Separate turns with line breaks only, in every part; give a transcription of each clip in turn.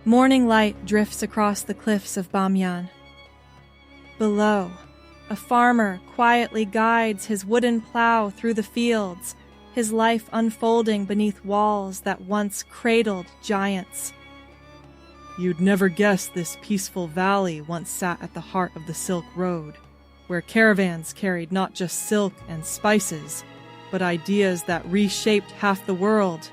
Morning light drifts across the cliffs of Bamiyan. Below, a farmer quietly guides his wooden plow through the fields, his life unfolding beneath walls that once cradled giants.
You'd never guess this peaceful valley once sat at the heart of the Silk Road, where caravans carried not just silk and spices, but ideas that reshaped half the world.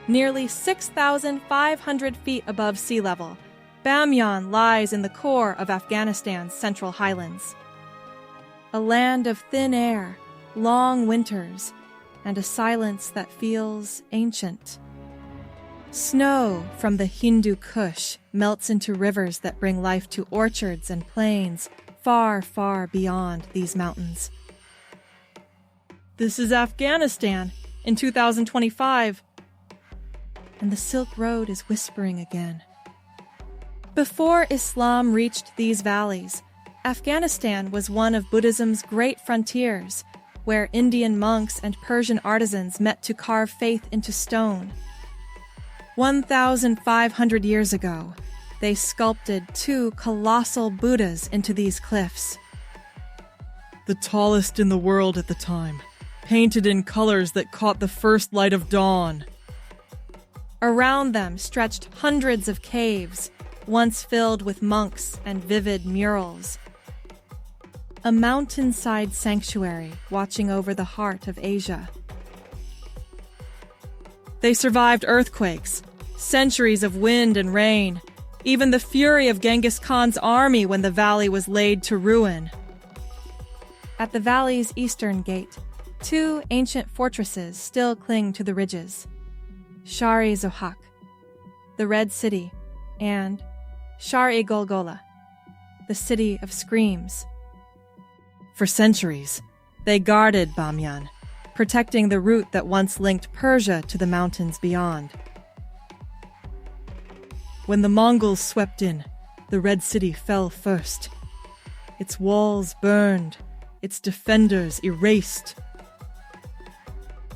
Nearly 6,500 feet above sea level, Bamiyan lies in the core of Afghanistan's Central Highlands. A land of thin air, long winters, and a silence that feels ancient. Snow from the Hindu Kush melts into rivers that bring life to orchards and plains far, far beyond these mountains.
This is Afghanistan in 2025.
And the Silk Road is whispering again. Before Islam reached these valleys, Afghanistan was one of Buddhism's great frontiers, where Indian monks and Persian artisans met to carve faith into stone. 1,500 years ago, they sculpted 2 colossal Buddhas into these cliffs.
The tallest in the world at the time, painted in colors that caught the first light of dawn.
Around them stretched hundreds of caves, once filled with monks and vivid murals. A mountainside sanctuary watching over the heart of Asia.
They survived earthquakes, centuries of wind and rain, even the fury of Genghis Khan's army when the valley was laid to ruin.
At the valley's eastern gate, 2 ancient fortresses still cling to the ridges. Shar-i-Zohak, the Red City, and Shar-i-Golgola, the City of Screams.
For centuries, they guarded Bamiyan, protecting the route that once linked Persia to the mountains beyond. When the Mongols swept in, the Red City fell first. Its walls burned, its defenders erased.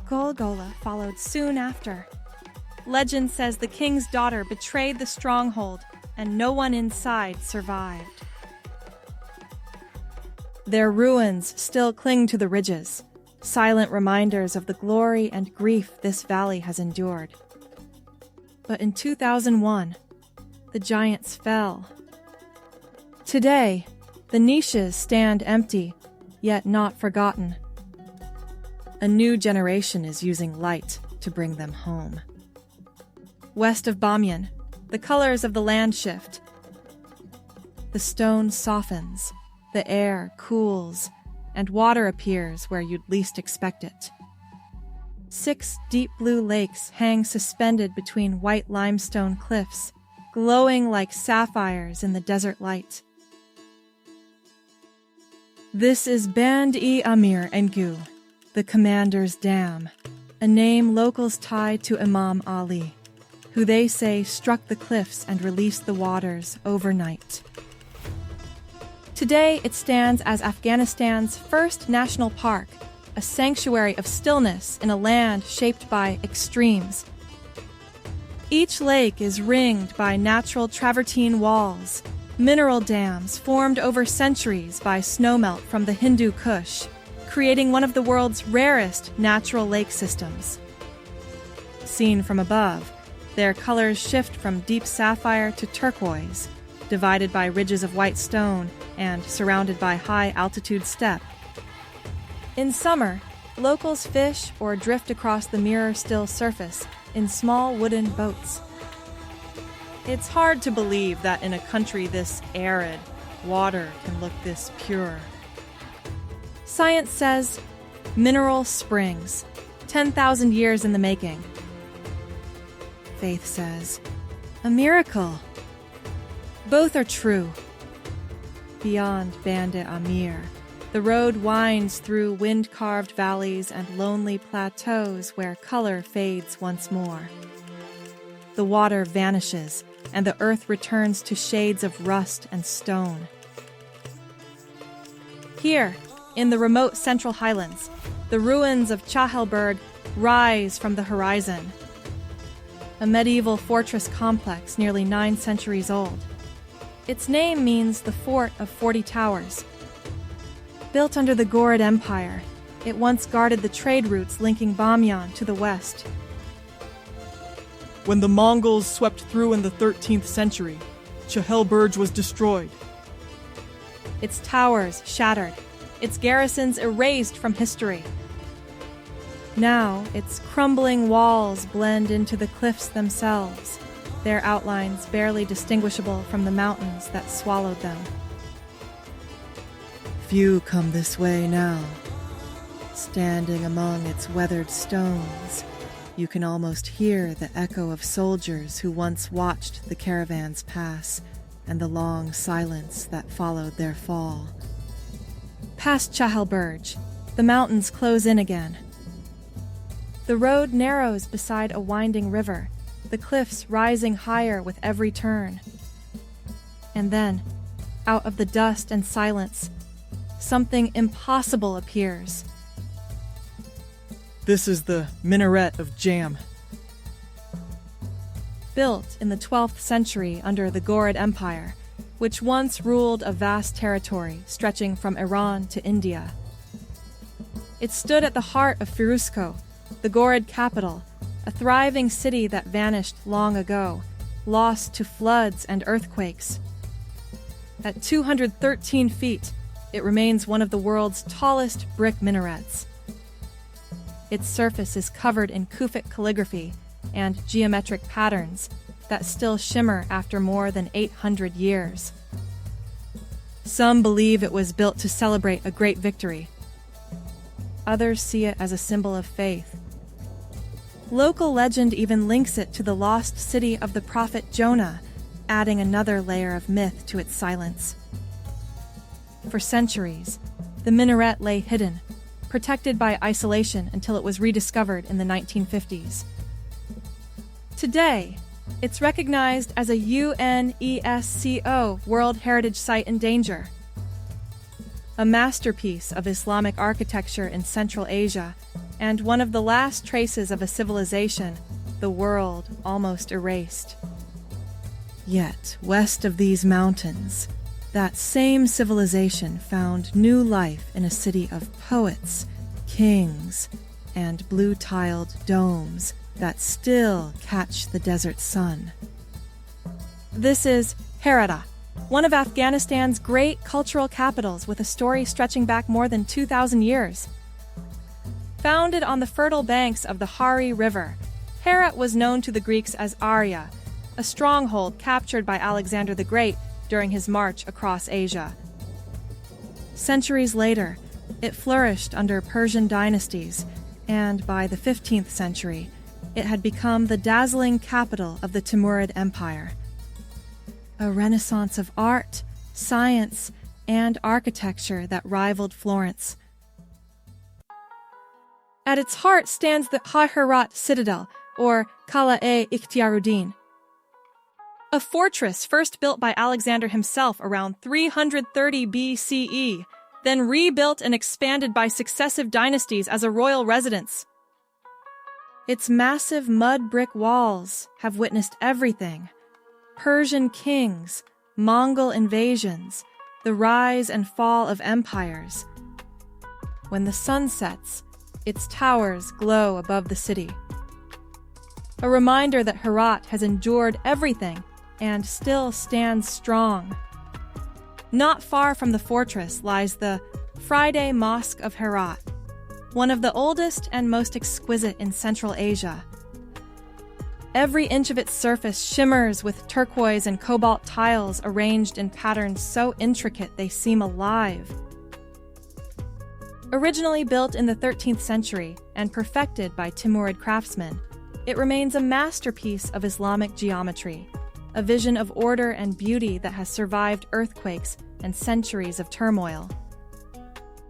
Golgola followed soon after. Legend says the king's daughter betrayed the stronghold, and no one inside survived. Their ruins still cling to the ridges, silent reminders of the glory and grief this valley has endured. But in 2001, the giants fell. Today, the niches stand empty, yet not forgotten. A new generation is using light to bring them home. West of Bamiyan, the colors of the land shift. The stone softens, the air cools, and water appears where you'd least expect it. 6 deep blue lakes hang suspended between white limestone cliffs, glowing like sapphires in the desert light. This is Band-e Amir Engu, the Commander's Dam, a name locals tie to Imam Ali, who they say struck the cliffs and released the waters overnight. Today, it stands as Afghanistan's first national park, a sanctuary of stillness in a land shaped by extremes. Each lake is ringed by natural travertine walls, mineral dams formed over centuries by snowmelt from the Hindu Kush, creating one of the world's rarest natural lake systems. Seen from above, their colors shift from deep sapphire to turquoise, divided by ridges of white stone and surrounded by high-altitude steppe. In summer, locals fish or drift across the mirror-still surface in small wooden boats. It's hard to believe that in a country this arid, water can look this pure. Science says, mineral springs, 10,000 years in the making. Faith says, a miracle. Both are true. Beyond Band-e Amir, the road winds through wind-carved valleys and lonely plateaus where color fades once more. The water vanishes, and the earth returns to shades of rust and stone. Here, in the remote Central Highlands, the ruins of Chahelberg rise from the horizon. a medieval fortress complex nearly 9 centuries old. Its name means the Fort of 40 Towers. Built under the Ghorid Empire, it once guarded the trade routes linking Bamiyan to the west.
When the Mongols swept through in the 13th century, Chehelberj was destroyed.
Its towers shattered, its garrisons erased from history. Now, its crumbling walls blend into the cliffs themselves, their outlines barely distinguishable from the mountains that swallowed them.
Few come this way now. Standing among its weathered stones, you can almost hear the echo of soldiers who once watched the caravans pass and the long silence that followed their fall.
Past Chehelberj, the mountains close in again. The road narrows beside a winding river, the cliffs rising higher with every turn. And then, out of the dust and silence, something impossible appears.
This is the minaret of Jam.
Built in the 12th century under the Ghorid Empire, which once ruled a vast territory stretching from Iran to India. It stood at the heart of Firuzkoh, the Ghorid capital, a thriving city that vanished long ago, lost to floods and earthquakes. At 213 feet, it remains one of the world's tallest brick minarets. Its surface is covered in Kufic calligraphy and geometric patterns that still shimmer after more than 800 years. Some believe it was built to celebrate a great victory. Others see it as a symbol of faith. Local legend even links it to the lost city of the prophet Jonah, adding another layer of myth to its silence. For centuries, the minaret lay hidden, protected by isolation until it was rediscovered in the 1950s. Today, it's recognized as a UNESCO World Heritage Site in danger. A masterpiece of Islamic architecture in Central Asia, and one of the last traces of a civilization the world almost erased. Yet, west of these mountains, that same civilization found new life in a city of poets, kings, and blue-tiled domes that still catch the desert sun. This is Herat, one of Afghanistan's great cultural capitals with a story stretching back more than 2,000 years. Founded on the fertile banks of the Hari River, Herat was known to the Greeks as Arya, a stronghold captured by Alexander the Great during his march across Asia. Centuries later, it flourished under Persian dynasties, and by the 15th century, it had become the dazzling capital of the Timurid Empire. A renaissance of art, science, and architecture that rivaled Florence. At its heart stands the Herat citadel, or Kala-e-Ikhtiyaruddin, a fortress first built by Alexander himself around 330 BCE, then rebuilt and expanded by successive dynasties as a royal residence. Its massive mud brick walls have witnessed everything: Persian kings, Mongol invasions, the rise and fall of empires. When the sun sets, its towers glow above the city. A reminder that Herat has endured everything and still stands strong. Not far from the fortress lies the Friday Mosque of Herat, one of the oldest and most exquisite in Central Asia. Every inch of its surface shimmers with turquoise and cobalt tiles arranged in patterns so intricate they seem alive. Originally built in the 13th century and perfected by Timurid craftsmen, it remains a masterpiece of Islamic geometry, a vision of order and beauty that has survived earthquakes and centuries of turmoil.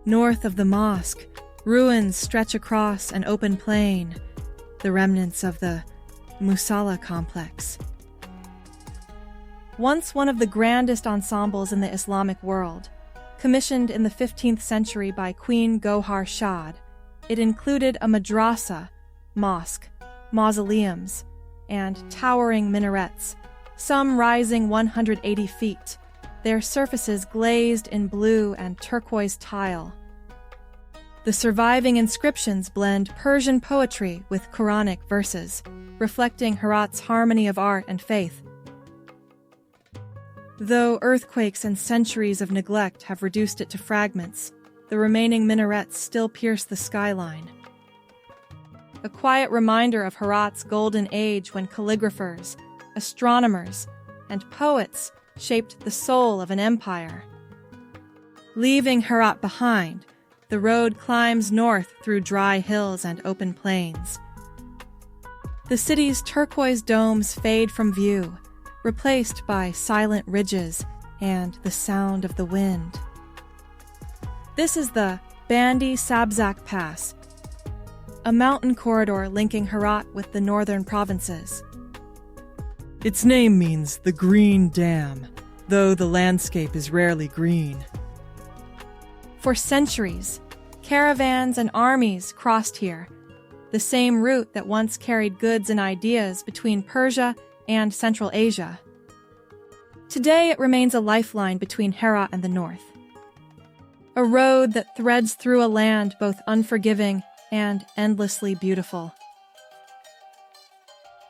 North of the mosque, ruins stretch across an open plain, the remnants of the Musalla complex. Once one of the grandest ensembles in the Islamic world, commissioned in the 15th century by Queen Gohar Shad, it included a madrasa, mosque, mausoleums, and towering minarets, some rising 180 feet, their surfaces glazed in blue and turquoise tile. The surviving inscriptions blend Persian poetry with Quranic verses, reflecting Herat's harmony of art and faith. Though earthquakes and centuries of neglect have reduced it to fragments, the remaining minarets still pierce the skyline. A quiet reminder of Herat's golden age when calligraphers, astronomers, and poets shaped the soul of an empire. Leaving Herat behind, the road climbs north through dry hills and open plains. The city's turquoise domes fade from view, replaced by silent ridges and the sound of the wind. This is the Band-e Pass, a mountain corridor linking Herat with the northern provinces.
Its name means the Green Dam, though the landscape is rarely green.
For centuries, caravans and armies crossed here, the same route that once carried goods and ideas between Persia and Central Asia. Today it remains a lifeline between Herat and the north. A road that threads through a land both unforgiving and endlessly beautiful.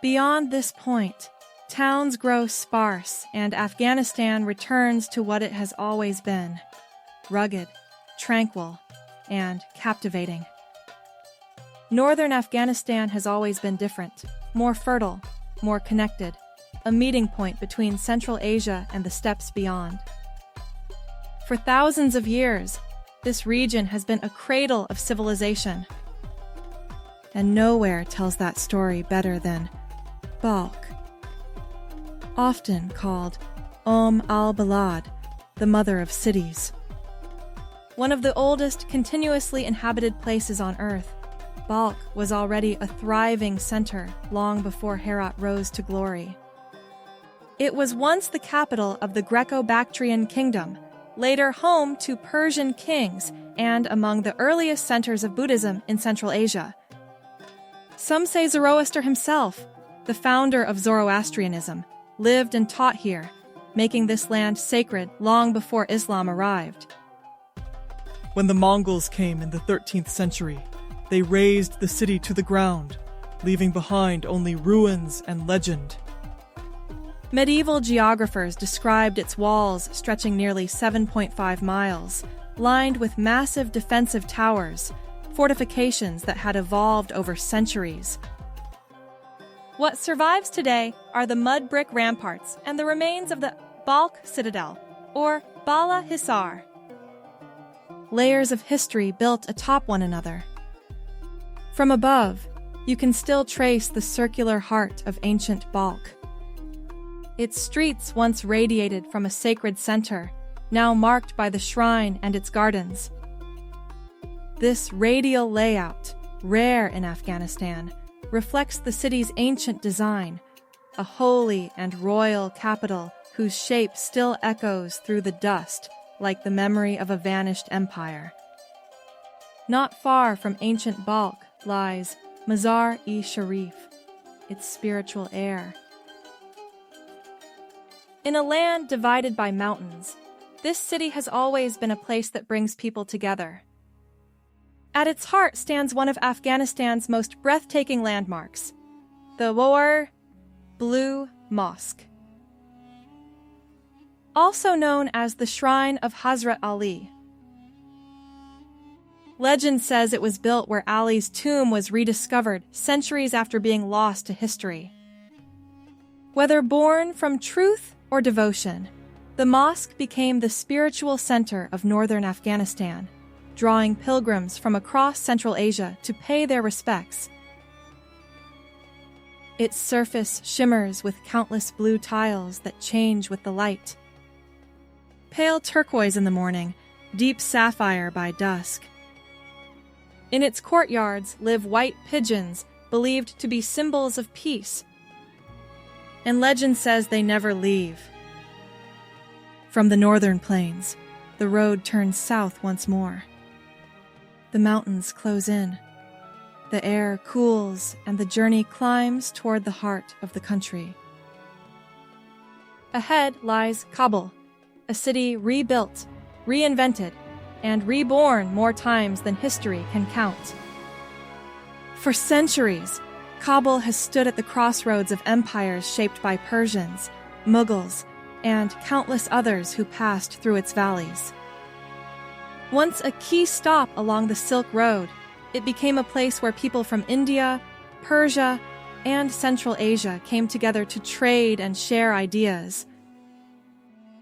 Beyond this point, towns grow sparse and Afghanistan returns to what it has always been: rugged, tranquil, and captivating. Northern Afghanistan has always been different, more fertile, more connected, a meeting point between Central Asia and the steppes beyond. For thousands of years, this region has been a cradle of civilization. And nowhere tells that story better than Balkh, often called al-Balad, the mother of cities. One of the oldest continuously inhabited places on Earth, Balkh was already a thriving center long before Herat rose to glory. It was once the capital of the Greco-Bactrian kingdom, later home to Persian kings and among the earliest centers of Buddhism in Central Asia. Some say Zoroaster himself, the founder of Zoroastrianism, lived and taught here, making this land sacred long before Islam arrived.
When the Mongols came in the 13th century, they razed the city to the ground, leaving behind only ruins and legend.
Medieval geographers described its walls stretching nearly 7.5 miles, lined with massive defensive towers, fortifications that had evolved over centuries. What survives today are the mud brick ramparts and the remains of the Balkh Citadel, or Bala Hisar. Layers of history built atop one another. From above, you can still trace the circular heart of ancient Balkh. Its streets once radiated from a sacred center, now marked by the shrine and its gardens. This radial layout, rare in Afghanistan, reflects the city's ancient design, a holy and royal capital whose shape still echoes through the dust like the memory of a vanished empire. Not far from ancient Balkh lies Mazar-i-Sharif, its spiritual heir. In a land divided by mountains, this city has always been a place that brings people together. At its heart stands one of Afghanistan's most breathtaking landmarks, the War Blue Mosque. Also known as the Shrine of Hazrat Ali. Legend says it was built where Ali's tomb was rediscovered centuries after being lost to history. Whether born from truth or devotion, the mosque became the spiritual center of northern Afghanistan, drawing pilgrims from across Central Asia to pay their respects. Its surface shimmers with countless blue tiles that change with the light. Pale turquoise in the morning, deep sapphire by dusk. In its courtyards live white pigeons believed to be symbols of peace. And legend says they never leave. From the northern plains, the road turns south once more. The mountains close in. The air cools and the journey climbs toward the heart of the country. Ahead lies Kabul, a city rebuilt, reinvented, and reborn more times than history can count. For centuries, Kabul has stood at the crossroads of empires shaped by Persians, Mughals, and countless others who passed through its valleys. Once a key stop along the Silk Road, it became a place where people from India, Persia, and Central Asia came together to trade and share ideas.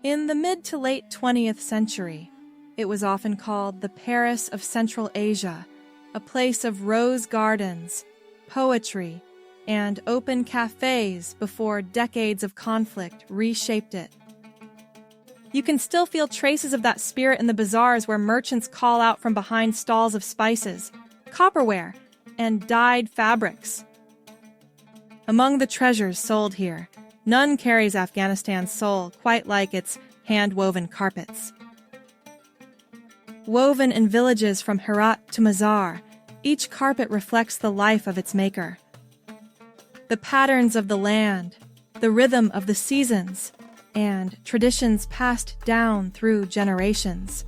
In the mid to late 20th century, it was often called the Paris of Central Asia, a place of rose gardens, poetry, and open cafes before decades of conflict reshaped it. You can still feel traces of that spirit in the bazaars where merchants call out from behind stalls of spices, copperware, and dyed fabrics. Among the treasures sold here, none carries Afghanistan's soul quite like its hand-woven carpets. Woven in villages from Herat to Mazar, each carpet reflects the life of its maker. The patterns of the land, the rhythm of the seasons, and traditions passed down through generations.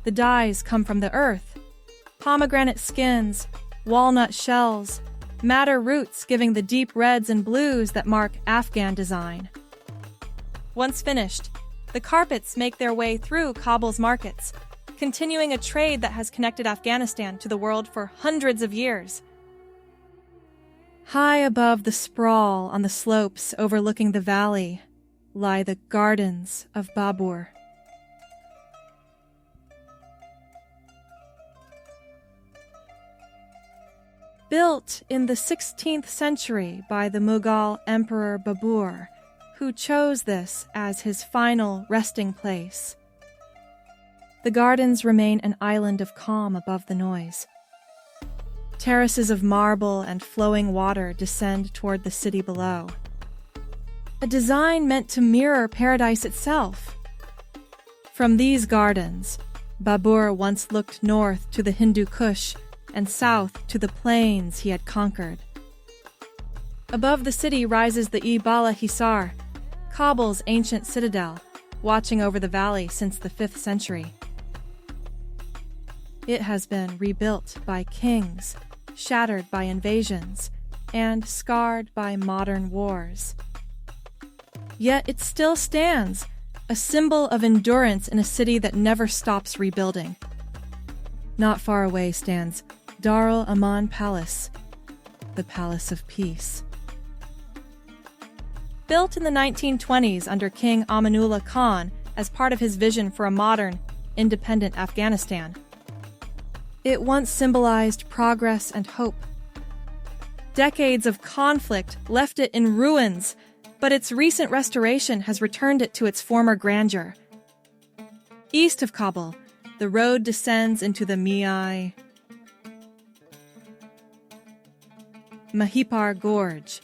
The dyes come from the earth: pomegranate skins, walnut shells, madder roots giving the deep reds and blues that mark Afghan design. Once finished, the carpets make their way through Kabul's markets, continuing a trade that has connected Afghanistan to the world for hundreds of years. High above the sprawl on the slopes overlooking the valley lie the gardens of Babur. Built in the 16th century by the Mughal Emperor Babur, who chose this as his final resting place. The gardens remain an island of calm above the noise. Terraces of marble and flowing water descend toward the city below. A design meant to mirror paradise itself. From these gardens, Babur once looked north to the Hindu Kush and south to the plains he had conquered. Above the city rises the Bala Hisar, Kabul's ancient citadel, watching over the valley since the 5th century. It has been rebuilt by kings, shattered by invasions, and scarred by modern wars. Yet it still stands, a symbol of endurance in a city that never stops rebuilding. Not far away stands Darul Aman Palace, the Palace of Peace. Built in the 1920s under King Amanullah Khan as part of his vision for a modern, independent Afghanistan, it once symbolized progress and hope. Decades of conflict left it in ruins, but its recent restoration has returned it to its former grandeur. East of Kabul, the road descends into the Mahipar Gorge,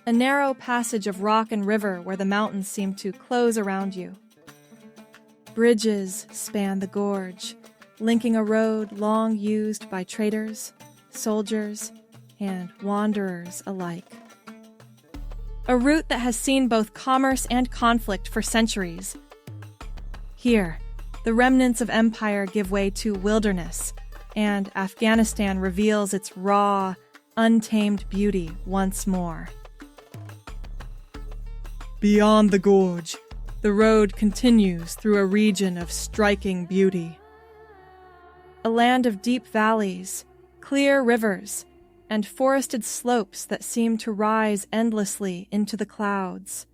a narrow passage of rock and river where the mountains seem to close around you. Bridges span the gorge, linking a road long used by traders, soldiers, and wanderers alike. A route that has seen both commerce and conflict for centuries. Here, the remnants of empire give way to wilderness, and Afghanistan reveals its raw, untamed beauty once more.
Beyond the gorge, the road continues through a region of striking beauty.
A land of deep valleys, clear rivers, and forested slopes that seem to rise endlessly into the clouds.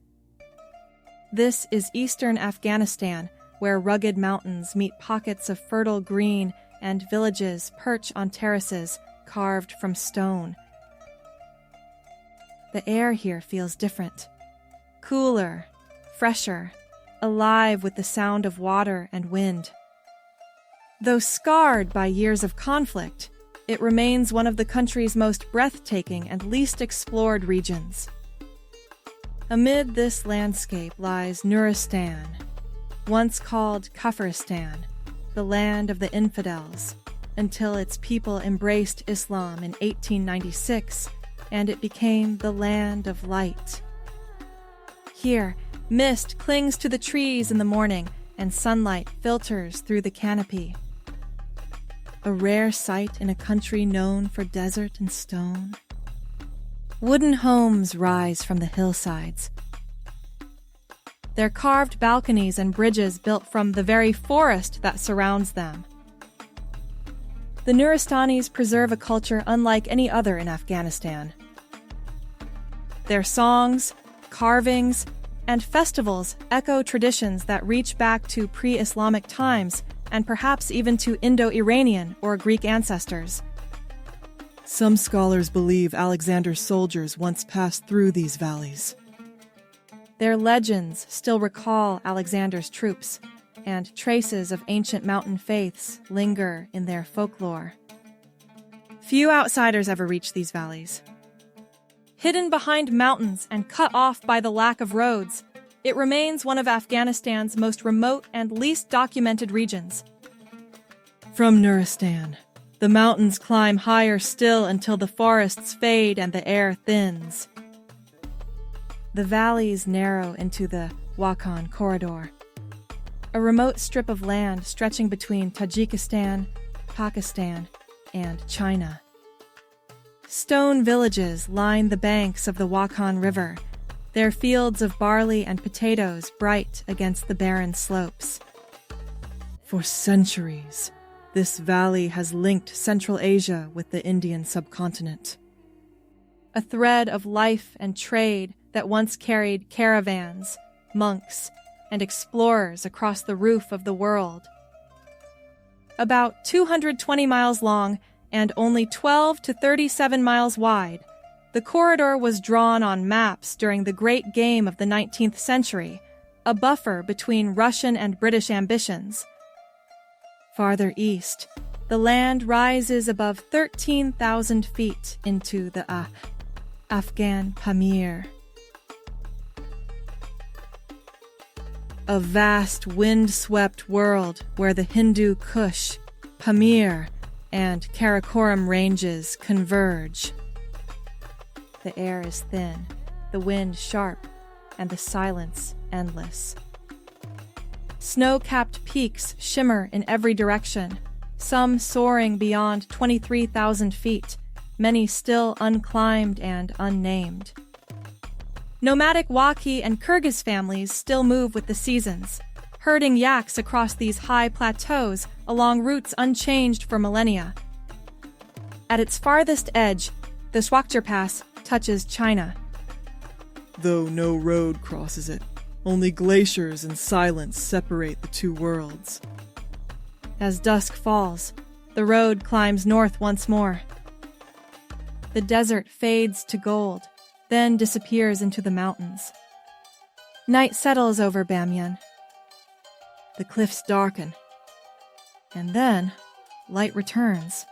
This is eastern Afghanistan, where rugged mountains meet pockets of fertile green and villages perch on terraces carved from stone. The air here feels different. Cooler, fresher, alive with the sound of water and wind. Though scarred by years of conflict, it remains one of the country's most breathtaking and least explored regions. Amid this landscape lies Nuristan, once called Kafiristan, the land of the infidels, until its people embraced Islam in 1896, and it became the land of light. Here, mist clings to the trees in the morning, and sunlight filters through the canopy. A rare sight in a country known for desert and stone. Wooden homes rise from the hillsides. Their carved balconies and bridges built from the very forest that surrounds them. The Nuristanis preserve a culture unlike any other in Afghanistan. Their songs, carvings, and festivals echo traditions that reach back to pre-Islamic times and perhaps even to Indo-Iranian or Greek ancestors.
Some scholars believe Alexander's soldiers once passed through these valleys.
Their legends still recall Alexander's troops, and traces of ancient mountain faiths linger in their folklore. Few outsiders ever reach these valleys. Hidden behind mountains and cut off by the lack of roads, it remains one of Afghanistan's most remote and least documented regions.
From Nuristan, the mountains climb higher still until the forests fade and the air thins.
The valleys narrow into the Wakhan Corridor, a remote strip of land stretching between Tajikistan, Pakistan, and China. Stone villages line the banks of the Wakhan River, their fields of barley and potatoes bright against the barren slopes.
For centuries, this valley has linked Central Asia with the Indian subcontinent.
A thread of life and trade that once carried caravans, monks, and explorers across the roof of the world. About 220 miles long and only 12 to 37 miles wide, the corridor was drawn on maps during the Great Game of the 19th century, a buffer between Russian and British ambitions. Farther east, the land rises above 13,000 feet into the Afghan Pamir. A vast wind-swept world where the Hindu Kush, Pamir, and Karakoram ranges converge. The air is thin, the wind sharp, and the silence endless. Snow-capped peaks shimmer in every direction, some soaring beyond 23,000 feet, many still unclimbed and unnamed. Nomadic Wakhi and Kyrgyz families still move with the seasons, herding yaks across these high plateaus along routes unchanged for millennia. At its farthest edge, the Swakcher Pass touches China.
Though no road crosses it, only glaciers and silence separate the two worlds.
As dusk falls, the road climbs north once more. The desert fades to gold, then disappears into the mountains. Night settles over Bamiyan. The cliffs darken, and then light returns,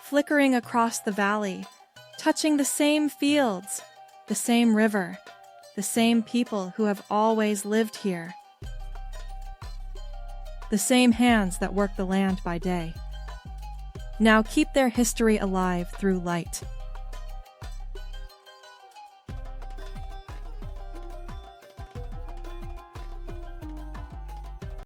flickering across the valley, touching the same fields, the same river, the same people who have always lived here. The same hands that work the land by day now keep their history alive through light.